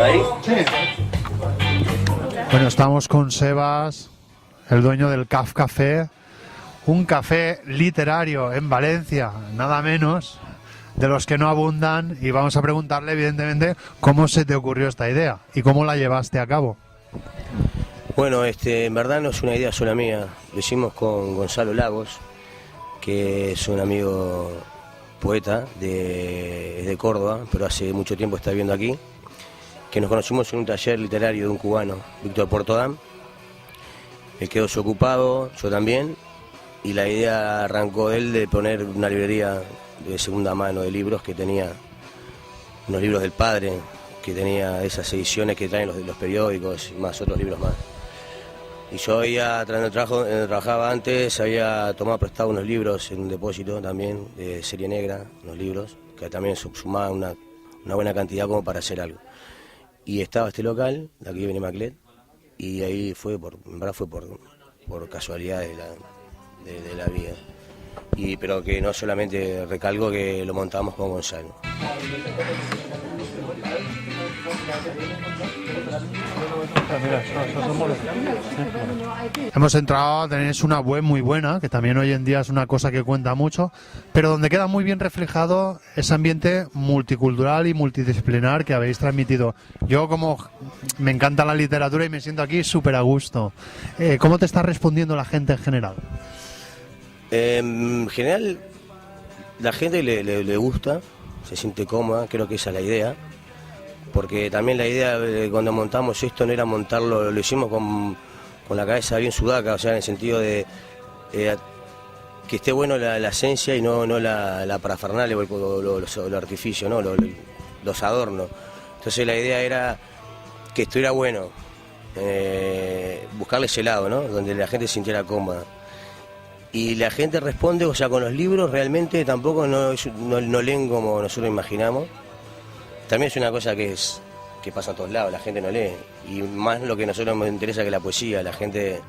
¿Ahí? Sí. Bueno, estamos con Sebas, el dueño del CAF Café, un café literario en Valencia, nada menos, de los que no abundan, y vamos a preguntarle evidentemente cómo se te ocurrió esta idea y cómo la llevaste a cabo. Bueno, en verdad no es una idea sola mía, lo hicimos con Gonzalo Lagos, que es un amigo poeta de Córdoba, pero hace mucho tiempo está viviendo aquí, que nos conocimos en un taller literario de un cubano, Víctor Portodam. Él quedó desocupado, yo también, y la idea arrancó de él de poner una librería de segunda mano de libros, que tenía unos libros del padre, que tenía esas ediciones que traen los periódicos y más otros libros más. Y yo había, trabajaba antes, había tomado prestado unos libros en un depósito también, de serie negra, unos libros, que también sumaban una buena cantidad como para hacer algo. Y estaba este local, de aquí de Benimaclet, y ahí en verdad fue por casualidad de la vida. Pero que no solamente recalco que lo montamos con Gonzalo. Hemos entrado, tenéis una web muy buena, que también hoy en día es una cosa que cuenta mucho, pero donde queda muy bien reflejado ese ambiente multicultural y multidisciplinar que habéis transmitido. Yo, como me encanta la literatura y me siento aquí súper a gusto, ¿cómo te está respondiendo la gente en general? En general, la gente le gusta, se siente cómoda, creo que esa es la idea. Porque también la idea cuando montamos esto no era montarlo, lo hicimos con la cabeza bien sudaca, o sea, en el sentido de que esté bueno la esencia y no la parafernalia o los artificios, ¿no? Los adornos. Entonces la idea era que estuviera bueno, buscarle ese lado, ¿no? Donde la gente se sintiera cómoda. Y la gente responde, o sea, con los libros realmente tampoco no leen como nosotros imaginamos. También es una cosa que pasa a todos lados, la gente no lee, y más lo que a nosotros nos interesa que la poesía, la gente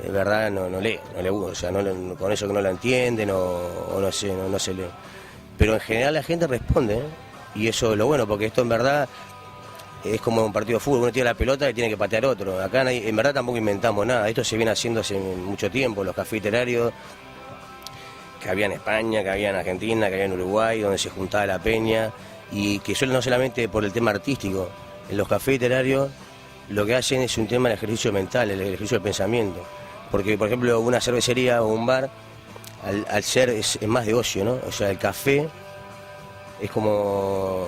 de verdad no lee, no le gusta, o sea, con eso que no la entienden o no se lee. Pero en general la gente responde, ¿eh? Y eso es lo bueno, porque esto en verdad es como un partido de fútbol, uno tira la pelota y tiene que patear otro. Acá en verdad tampoco inventamos nada, esto se viene haciendo hace mucho tiempo, los cafés literarios que había en España, que había en Argentina, que había en Uruguay, donde se juntaba la peña. Y que no solamente por el tema artístico, en los cafés literarios lo que hacen es un tema del ejercicio mental, el ejercicio del pensamiento. Porque, por ejemplo, una cervecería o un bar, al ser es más de ocio, ¿no? O sea, el café es como...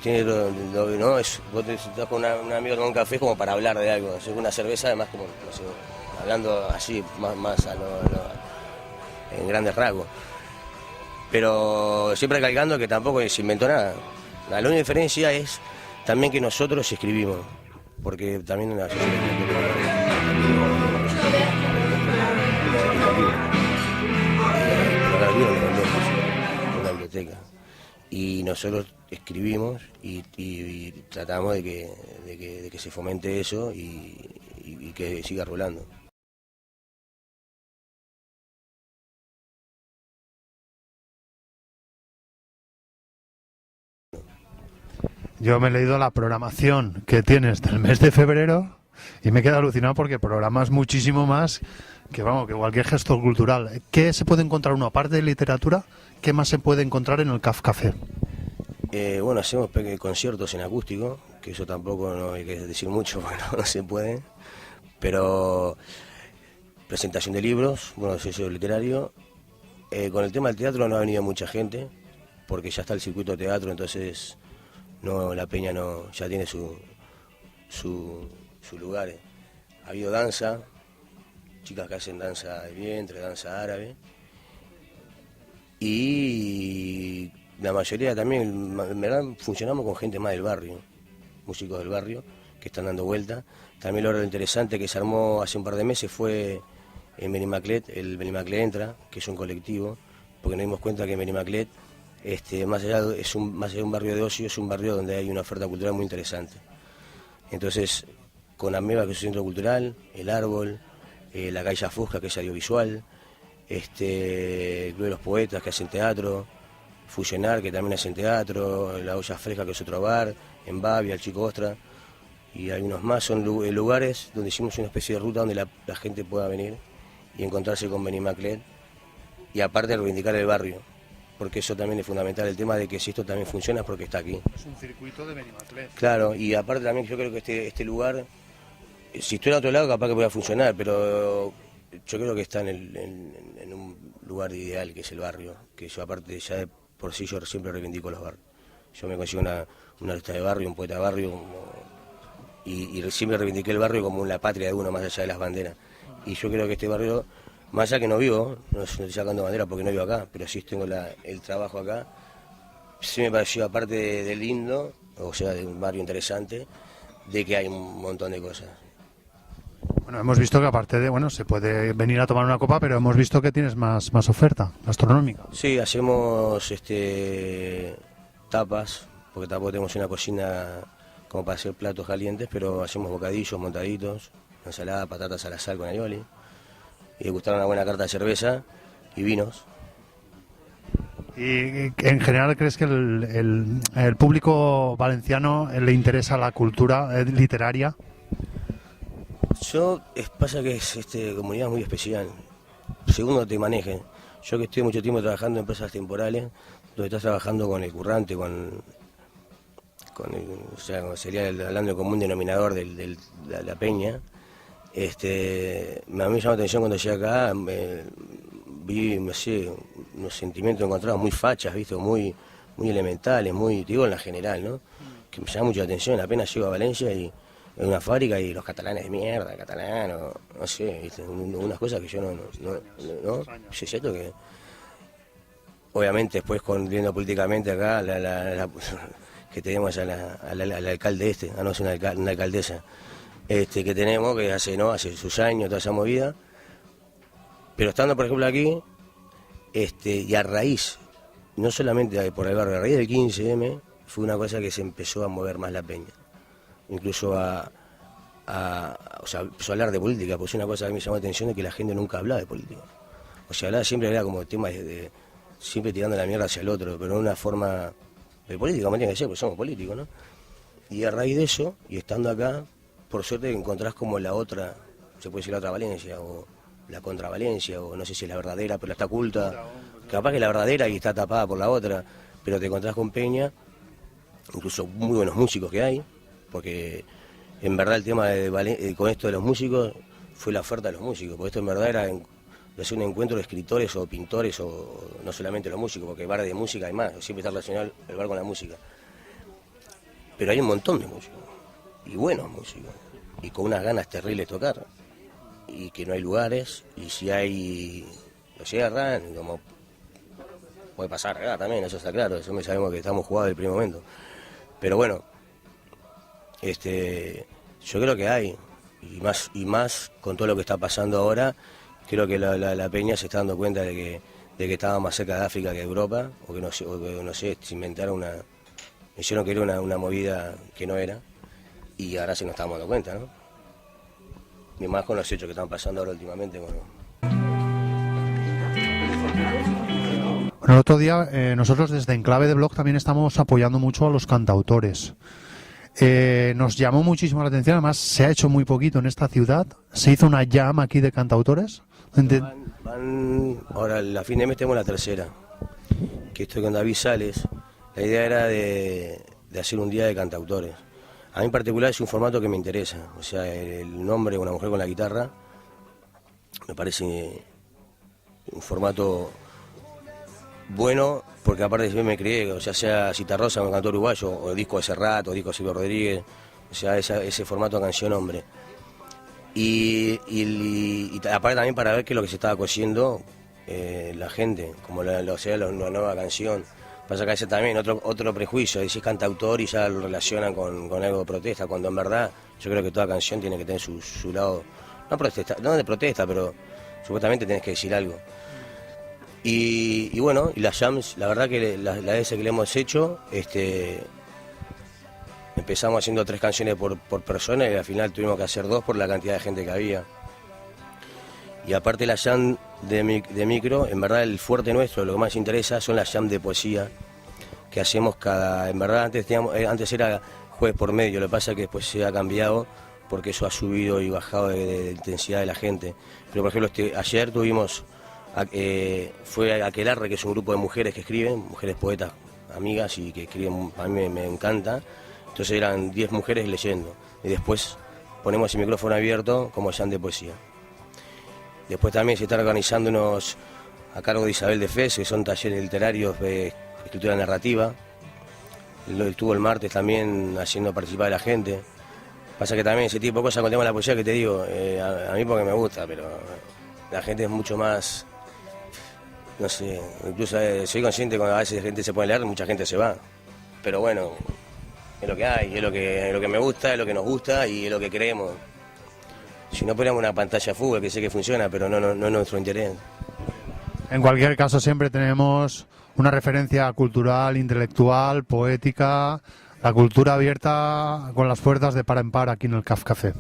¿no? Vos estás con un amigo con un café como para hablar de algo. Es una cerveza, además, como, no sé, hablando así, más en grandes rasgos. Pero siempre recalcando que tampoco se inventó nada. La única diferencia es también que nosotros escribimos, porque también una biblioteca. Y nosotros escribimos y tratamos de que se fomente eso y que siga rolando. Yo me he leído la programación que tienes del mes de febrero y me he quedado alucinado porque programas muchísimo más que cualquier gestor cultural. ¿Qué se puede encontrar uno aparte de literatura? ¿Qué más se puede encontrar en el CAF Café? Bueno, hacemos conciertos en acústico, que eso tampoco no hay que decir mucho, bueno, no se puede. Pero presentación de libros, bueno, sello literario. Con el tema del teatro no ha venido mucha gente, porque ya está el circuito de teatro, entonces la peña ya tiene su lugar. Ha habido danza, chicas que hacen danza de vientre, danza árabe, y la mayoría también, en verdad, funcionamos con gente más del barrio, músicos del barrio que están dando vuelta. También lo interesante que se armó hace un par de meses fue en Benimaclet, el Benimaclet Entra, que es un colectivo, porque nos dimos cuenta que Benimaclet, más allá de un barrio de ocio, es un barrio donde hay una oferta cultural muy interesante. Entonces, con Ameba, que es un centro cultural, El Árbol, la calle Fusca, que es audiovisual, el Club de los Poetas, que hacen teatro, Fusionar, que también hacen teatro, La Olla Fresca, que es otro bar, en Bavia, el Chico Ostra, y hay unos más, son lugares donde hicimos una especie de ruta donde la gente pueda venir y encontrarse con Benimaclet, y aparte reivindicar el barrio, porque eso también es fundamental, el tema de que si esto también funciona es porque está aquí. Es un circuito de Benimaclet. Claro, y aparte también yo creo que este lugar, si estuviera en otro lado capaz que podía funcionar, pero yo creo que está en un lugar ideal, que es el barrio, que yo aparte ya de por sí yo siempre reivindico los barrios. Yo me considero un artista de barrio, un poeta de barrio, y siempre reivindiqué el barrio como la patria de uno, más allá de las banderas. Y yo creo que este barrio, más allá que no vivo, no estoy sacando bandera porque no vivo acá, pero sí tengo el trabajo acá, sí me pareció, aparte de lindo, o sea, de un barrio interesante, de que hay un montón de cosas. Bueno, hemos visto que aparte de, bueno, se puede venir a tomar una copa, pero hemos visto que tienes más oferta gastronómica. Sí, hacemos tapas, porque tampoco tenemos una cocina como para hacer platos calientes, pero hacemos bocadillos montaditos, ensalada, patatas a la sal con aioli, y degustar una buena carta de cerveza y vinos. ¿Y en general crees que el público valenciano le interesa la cultura literaria? Pasa que es comunidad muy especial, segundo te manejen. Yo que estoy mucho tiempo trabajando en empresas temporales, donde estás trabajando con el currante, o sea, sería hablando del común denominador de la peña. A mí me llamó la atención cuando llegué acá, vi, no sé, unos sentimientos encontrados muy fachas, ¿viste? Muy elementales, digo en la general, ¿no? Que me llama mucho la atención. Apenas llego a Valencia y en una fábrica y los catalanes de mierda, catalanos, no sé, ¿viste? Unas cosas que yo no es cierto que obviamente después viendo políticamente acá que tenemos al alcalde no es una alcaldesa que tenemos, que hace sus años toda esa movida, pero estando por ejemplo aquí y a raíz, no solamente por el barrio, a raíz del 15M fue una cosa que se empezó a mover más la peña, incluso o sea, empezó a hablar de política, pues una cosa que me llamó la atención es que la gente nunca hablaba de política, o sea, siempre era como tema de siempre tirando la mierda hacia el otro, pero de una forma de política, como tiene que ser, porque somos políticos, ¿no? Y a raíz de eso, y estando acá, por suerte encontrás como la otra, se puede decir la otra Valencia, o la contravalencia, o no sé si es la verdadera, pero está oculta, capaz que es la verdadera y está tapada por la otra, pero te encontrás con peña, incluso muy buenos músicos que hay, porque en verdad el tema con esto de los músicos fue la oferta de los músicos, porque esto en verdad era de hacer un encuentro de escritores o pintores, o no solamente los músicos, porque bar de música hay más, siempre está relacionado el bar con la música. Pero hay un montón de músicos, y buenos músicos, y con unas ganas terribles de tocar, y que no hay lugares, y si hay, lo cierran, como puede pasar acá también, eso está claro, eso me sabemos que estamos jugados del primer momento. Pero bueno, yo creo que hay, y más con todo lo que está pasando ahora. Creo que la peña se está dando cuenta de que estaba más cerca de África que de Europa, o que no sé, se inventaron me hicieron que era una movida que no era, y ahora sí nos estamos dando cuenta, ¿no? Y más con los hechos que están pasando ahora últimamente. Bueno, el otro día nosotros desde Enclave de Blog también estamos apoyando mucho a los cantautores. Nos llamó muchísimo la atención, además se ha hecho muy poquito en esta ciudad, se hizo una jam aquí de cantautores. Ahora a fin de mes tenemos la tercera, que estoy con David Sales. La idea era de hacer un día de cantautores. A mí en particular es un formato que me interesa, o sea, el nombre de una mujer con la guitarra me parece un formato bueno, porque aparte siempre me crié, o sea Citarrosa, un cantor uruguayo, o disco de Serrat, o disco de Silvio Rodríguez, o sea, ese formato canción-hombre. Y aparte también para ver qué es lo que se estaba cosiendo la gente, como la nueva canción. Pasa que a veces también otro prejuicio, decís cantautor y ya lo relacionan con algo de protesta, cuando en verdad yo creo que toda canción tiene que tener su lado, no de protesta, pero supuestamente tenés que decir algo. Y bueno, y las jams, la verdad que la veces que le hemos hecho, empezamos haciendo 3 canciones por persona y al final tuvimos que hacer 2 por la cantidad de gente que había. Y aparte la jam de micro, en verdad el fuerte nuestro, lo que más interesa son las jam de poesía que hacemos en verdad antes era jueves por medio, lo que pasa es que después se ha cambiado porque eso ha subido y bajado de intensidad de la gente. Pero por ejemplo ayer tuvimos, fue Aquelarre, que es un grupo de mujeres que escriben, mujeres poetas, amigas y que escriben, a mí me encanta. Entonces eran 10 mujeres leyendo y después ponemos el micrófono abierto como jam de poesía. Después también se está organizando unos a cargo de Isabel de Fez, que son talleres literarios de escritura narrativa. Estuvo el martes también haciendo participar a la gente. Pasa que también ese tipo de cosas con el tema de la poesía que te digo, a mí porque me gusta, pero la gente es mucho más, no sé, incluso soy consciente cuando a veces la gente se pone a leer, mucha gente se va. Pero bueno, es lo que hay, es lo que me gusta, es lo que nos gusta y es lo que creemos. Si no ponemos una pantalla de fútbol, que sé que funciona, pero no es nuestro interés. En cualquier caso, siempre tenemos una referencia cultural, intelectual, poética, la cultura abierta con las puertas de par en par aquí en el CAF Café.